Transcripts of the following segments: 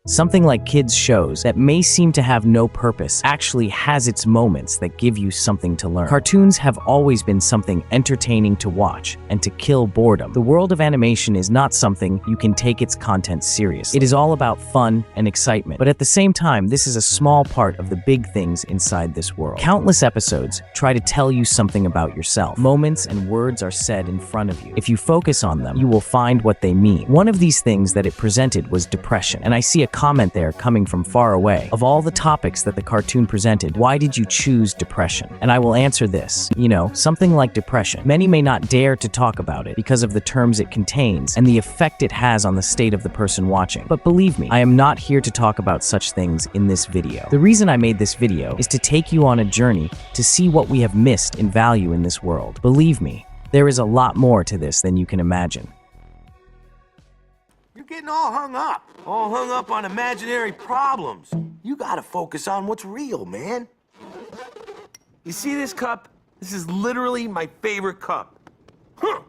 Something like kids' shows that may seem to have no purpose actually has its moments that give you something to learn. Cartoons have always been something entertaining to watch and to kill boredom. The world of animation is not something you can take its content seriously. It is all about fun and excitement, but at the same time, this is a small part of the big things inside this world. Countless episodes try to tell you something about yourself. Moments and words are said in front of you. If you focus on them, you will find what they mean. One of these things that it presented was depression, and I see a comment there coming from far away. Of all the topics that the cartoon presented, why did you choose depression? And I will answer this. Something like depression. Many may not dare to talk about it because of the terms it contains and the effect it has on the state of the person watching. But believe me, I am not here to talk about such things in this video. The reason I made this video is to take you on a journey to see what we have missed in value in this world. Believe me, there is a lot more to this than you can imagine. You're getting all hung up on imaginary problems. You gotta focus on what's real, man. You see this cup? This is literally my favorite cup. Huh.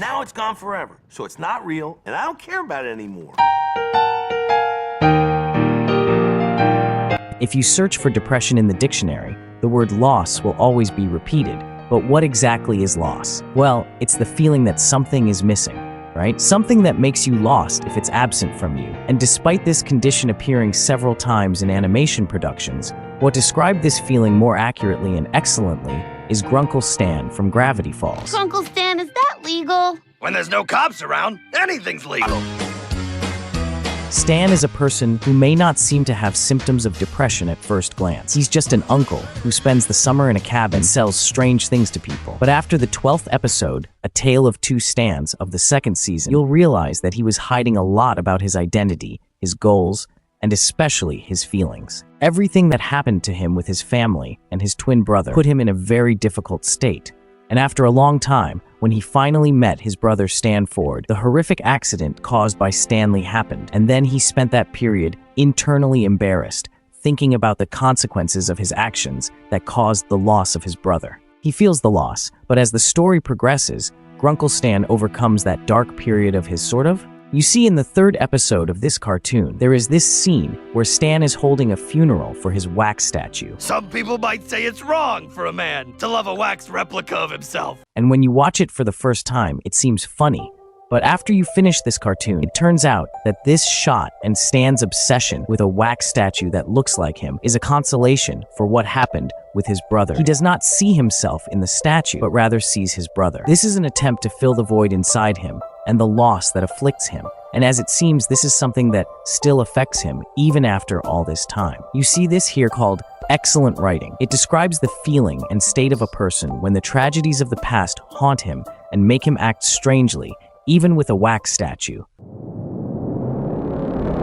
Now it's gone forever, so it's not real, and I don't care about it anymore. If you search for depression in the dictionary, the word loss will always be repeated. But what exactly is loss? Well, it's the feeling that something is missing, right? Something that makes you lost if it's absent from you. And despite this condition appearing several times in animation productions, what described this feeling more accurately and excellently is Grunkle Stan from Gravity Falls. Grunkle Stan, is that legal? When there's no cops around, anything's legal. Stan is a person who may not seem to have symptoms of depression at first glance. He's just an uncle who spends the summer in a cabin and sells strange things to people. But after the 12th episode, A Tale of Two Stans of the second season, you'll realize that he was hiding a lot about his identity, his goals, and especially his feelings. Everything that happened to him with his family and his twin brother put him in a very difficult state. And after a long time, when he finally met his brother Stan Ford, the horrific accident caused by Stanley happened, and then he spent that period internally embarrassed, thinking about the consequences of his actions that caused the loss of his brother. He feels the loss, but as the story progresses, Grunkle Stan overcomes that dark period of his You see, in the third episode of this cartoon, there is this scene where Stan is holding a funeral for his wax statue. Some people might say it's wrong for a man to love a wax replica of himself. And when you watch it for the first time, it seems funny. But after you finish this cartoon, it turns out that this shot and Stan's obsession with a wax statue that looks like him is a consolation for what happened with his brother. He does not see himself in the statue, but rather sees his brother. This is an attempt to fill the void inside him and the loss that afflicts him. And as it seems, this is something that still affects him even after all this time. You see this here called excellent writing. It describes the feeling and state of a person when the tragedies of the past haunt him and make him act strangely, even with a wax statue.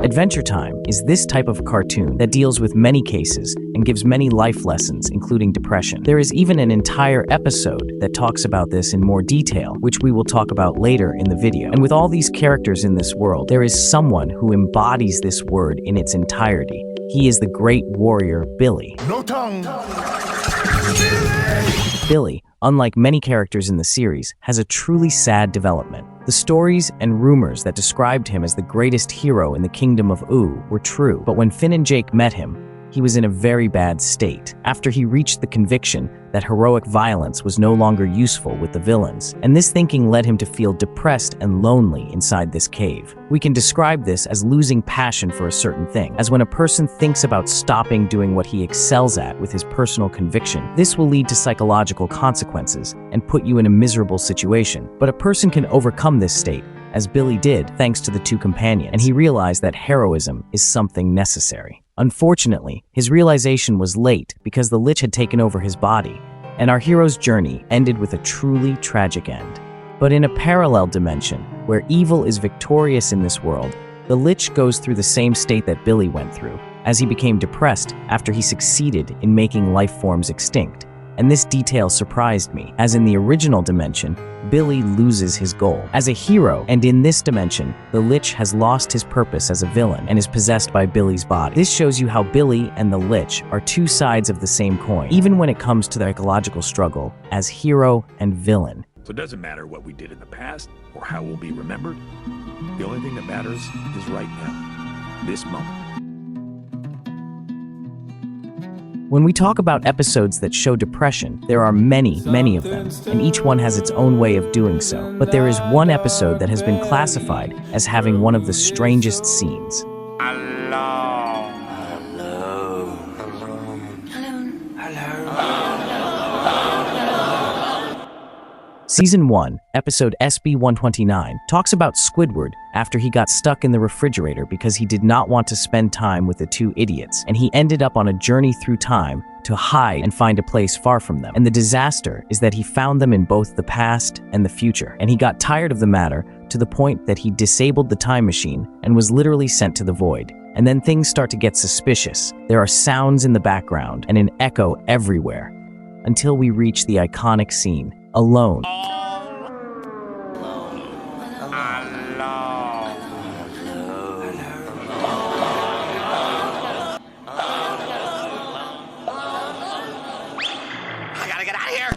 Adventure Time is this type of cartoon that deals with many cases and gives many life lessons, including depression. There is even an entire episode that talks about this in more detail, which we will talk about later in the video. And with all these characters in this world, there is someone who embodies this word in its entirety. He is the great warrior Billy. No tongue. Billy, unlike many characters in the series, has a truly sad development. The stories and rumors that described him as the greatest hero in the kingdom of Oo were true, but when Finn and Jake met him, he was in a very bad state after he reached the conviction that heroic violence was no longer useful with the villains, and this thinking led him to feel depressed and lonely inside this cave. We can describe this as losing passion for a certain thing, as when a person thinks about stopping doing what he excels at with his personal conviction, this will lead to psychological consequences and put you in a miserable situation. But a person can overcome this state, as Billy did thanks to the two companions, and he realized that heroism is something necessary. Unfortunately, his realization was late because the Lich had taken over his body, and our hero's journey ended with a truly tragic end. But in a parallel dimension, where evil is victorious in this world, the Lich goes through the same state that Billy went through, as he became depressed after he succeeded in making life forms extinct. And this detail surprised me, as in the original dimension, Billy loses his goal as a hero, and in this dimension, the Lich has lost his purpose as a villain and is possessed by Billy's body. This shows you how Billy and the Lich are two sides of the same coin, even when it comes to their ecological struggle as hero and villain. So it doesn't matter what we did in the past or how we'll be remembered. The only thing that matters is right now. this moment. When we talk about episodes that show depression, there are many, many of them, and each one has its own way of doing so. But there is one episode that has been classified as having one of the strangest scenes. Season 1, episode SB-129, talks about Squidward after he got stuck in the refrigerator because he did not want to spend time with the two idiots, and he ended up on a journey through time to hide and find a place far from them. And the disaster is that he found them in both the past and the future, and he got tired of the matter to the point that he disabled the time machine and was literally sent to the void. And then things start to get suspicious. There are sounds in the background and an echo everywhere, until we reach the iconic scene, Alone.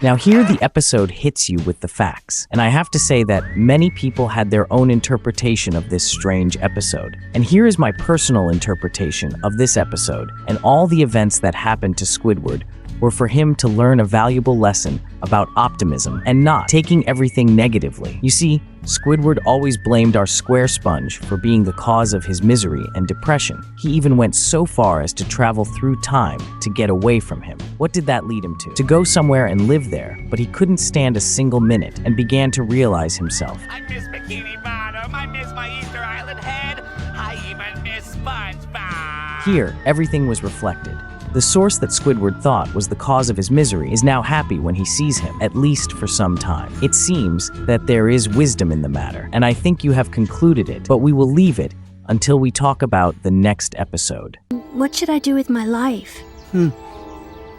Now here the episode hits you with the facts, and I have to say that many people had their own interpretation of this strange episode. And here is my personal interpretation of this episode, and all the events that happened to Squidward were for him to learn a valuable lesson about optimism and not taking everything negatively. You see, Squidward always blamed our square sponge for being the cause of his misery and depression. He even went so far as to travel through time to get away from him. What did that lead him to? To go somewhere and live there, but he couldn't stand a single minute and began to realize himself. I miss Bikini Bottom, I miss my Easter Island head, I even miss SpongeBob. Here, everything was reflected. The source that Squidward thought was the cause of his misery is now happy when he sees him, at least for some time. It seems that there is wisdom in the matter, and I think you have concluded it, but we will leave it until we talk about the next episode. What should I do with my life?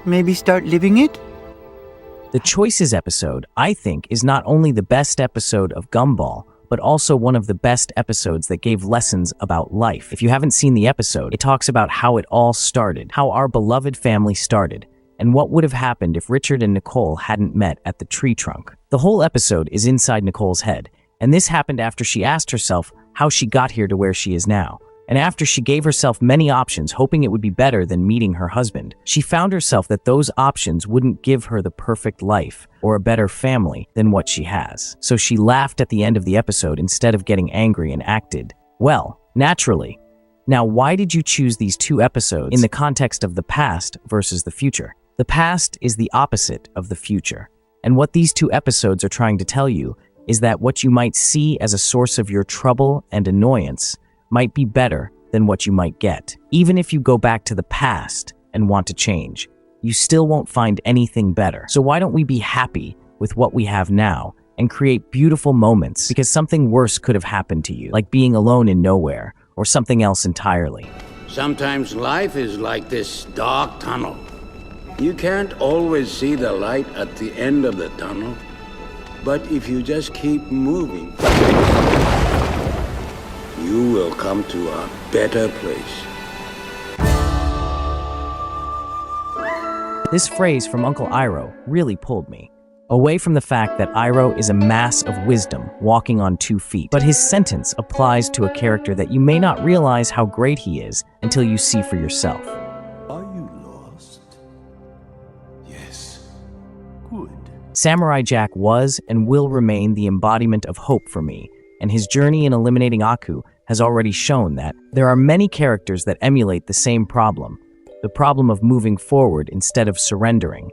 Maybe start living it? The Choices episode, I think, is not only the best episode of Gumball, but also one of the best episodes that gave lessons about life. If you haven't seen the episode, it talks about how it all started, how our beloved family started, and what would have happened if Richard and Nicole hadn't met at the tree trunk. The whole episode is inside Nicole's head, and this happened after she asked herself how she got here to where she is now. And after she gave herself many options, hoping it would be better than meeting her husband, she found herself that those options wouldn't give her the perfect life or a better family than what she has. So she laughed at the end of the episode instead of getting angry and acted, well, naturally. Now, why did you choose these two episodes in the context of the past versus the future? The past is the opposite of the future. And what these two episodes are trying to tell you is that what you might see as a source of your trouble and annoyance might be better than what you might get. Even if you go back to the past and want to change, you still won't find anything better. So why don't we be happy with what we have now and create beautiful moments, because something worse could have happened to you, like being alone in nowhere or something else entirely. Sometimes life is like this dark tunnel. You can't always see the light at the end of the tunnel, but if you just keep moving, you will come to a better place. This phrase from Uncle Iroh really pulled me. Away from the fact that Iroh is a mass of wisdom walking on 2 feet, but his sentence applies to a character that you may not realize how great he is until you see for yourself. Are you lost? Yes. Good. Samurai Jack was and will remain the embodiment of hope for me, and his journey in eliminating Aku has already shown that there are many characters that emulate the same problem, the problem of moving forward instead of surrendering.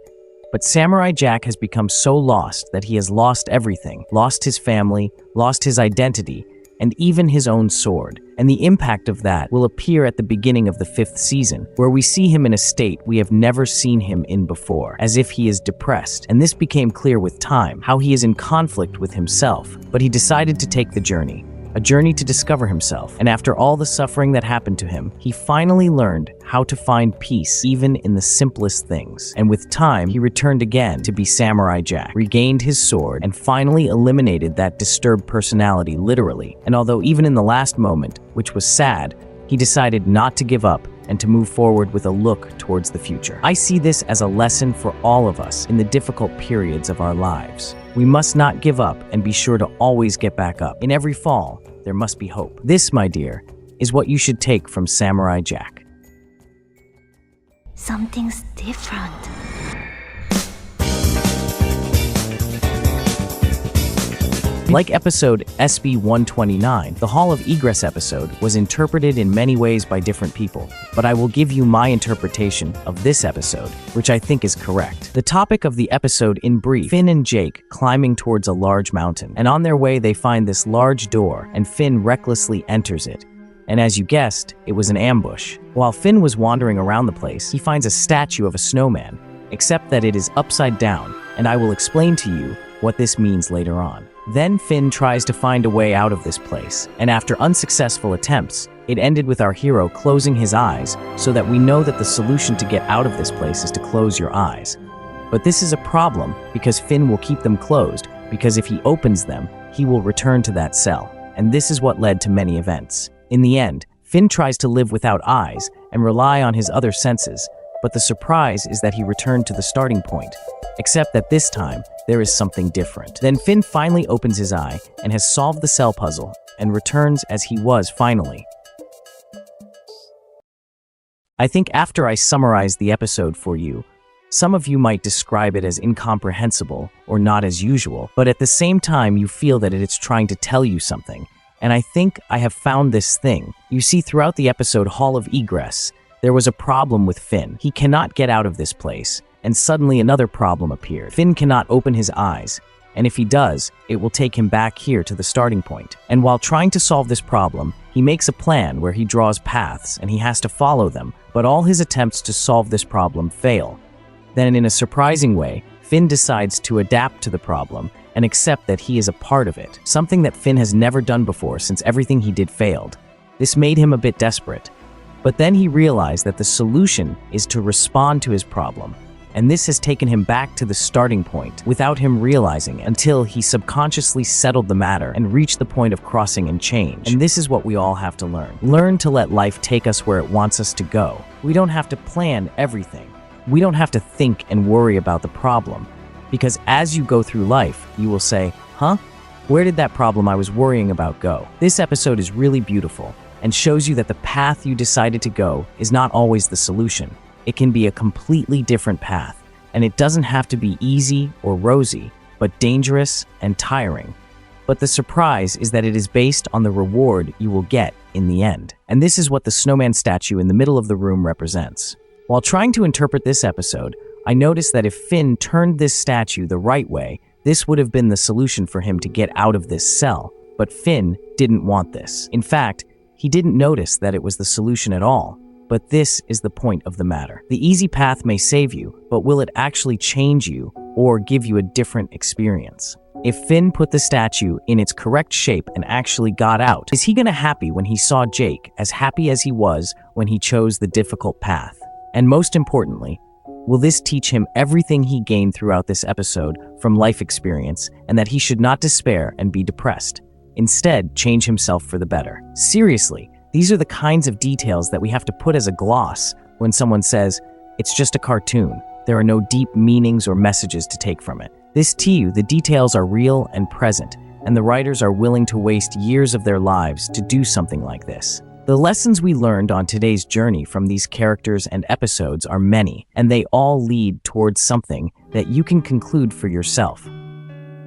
But Samurai Jack has become so lost that he has lost everything, lost his family, lost his identity, and even his own sword. And the impact of that will appear at the beginning of the 5th season, where we see him in a state we have never seen him in before, as if he is depressed. And this became clear with time, how he is in conflict with himself, but he decided to take the journey. A journey to discover himself, and after all the suffering that happened to him, he finally learned how to find peace even in the simplest things. And with time, he returned again to be Samurai Jack, regained his sword, and finally eliminated that disturbed personality literally. And although even in the last moment, which was sad, he decided not to give up and to move forward with a look towards the future. I see this as a lesson for all of us in the difficult periods of our lives. We must not give up and be sure to always get back up. In every fall, there must be hope. This, my dear, is what you should take from Samurai Jack. Something's different. Like episode SB-129, the Hall of Egress episode was interpreted in many ways by different people, but I will give you my interpretation of this episode, which I think is correct. The topic of the episode in brief: Finn and Jake climbing towards a large mountain, and on their way they find this large door, and Finn recklessly enters it. And as you guessed, it was an ambush. While Finn was wandering around the place, he finds a statue of a snowman, except that it is upside down, and I will explain to you what this means later on. Then Finn tries to find a way out of this place, and after unsuccessful attempts, it ended with our hero closing his eyes, so that we know that the solution to get out of this place is to close your eyes. But this is a problem because Finn will keep them closed, because if he opens them, he will return to that cell, and this is what led to many events. In the end, Finn tries to live without eyes and rely on his other senses, but the surprise is that he returned to the starting point, except that this time, there is something different. Then Finn finally opens his eye and has solved the cell puzzle and returns as he was finally. I think after I summarize the episode for you, some of you might describe it as incomprehensible or not as usual, but at the same time you feel that it is trying to tell you something. And I think I have found this thing. You see, throughout the episode Hall of Egress, there was a problem with Finn. He cannot get out of this place. And suddenly another problem appeared. Finn cannot open his eyes, and if he does, it will take him back here to the starting point. And while trying to solve this problem, he makes a plan where he draws paths and he has to follow them, but all his attempts to solve this problem fail. Then in a surprising way, Finn decides to adapt to the problem and accept that he is a part of it, something that Finn has never done before since everything he did failed. This made him a bit desperate. But then he realized that the solution is to respond to his problem. And this has taken him back to the starting point without him realizing it, until he subconsciously settled the matter and reached the point of crossing and change. And this is what we all have to learn. Learn to let life take us where it wants us to go. We don't have to plan everything. We don't have to think and worry about the problem. Because as you go through life, you will say, huh? Where did that problem I was worrying about go? This episode is really beautiful and shows you that the path you decided to go is not always the solution. It can be a completely different path, and it doesn't have to be easy or rosy, but dangerous and tiring. But the surprise is that it is based on the reward you will get in the end. And this is what the snowman statue in the middle of the room represents. While trying to interpret this episode, I noticed that if Finn turned this statue the right way, this would have been the solution for him to get out of this cell. But Finn didn't want this. In fact, he didn't notice that it was the solution at all. But this is the point of the matter. The easy path may save you, but will it actually change you or give you a different experience? If Finn put the statue in its correct shape and actually got out, is he gonna happy when he saw Jake as happy as he was when he chose the difficult path? And most importantly, will this teach him everything he gained throughout this episode from life experience, and that he should not despair and be depressed? Instead, change himself for the better. Seriously, these are the kinds of details that we have to put as a gloss when someone says, it's just a cartoon. There are no deep meanings or messages to take from it. This to you, the details are real and present, and the writers are willing to waste years of their lives to do something like this. The lessons we learned on today's journey from these characters and episodes are many, and they all lead towards something that you can conclude for yourself.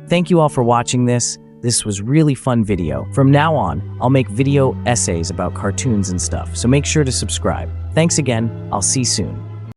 Thank you all for watching this. This was really fun video. From now on, I'll make video essays about cartoons and stuff, so make sure to subscribe. Thanks again. I'll see you soon.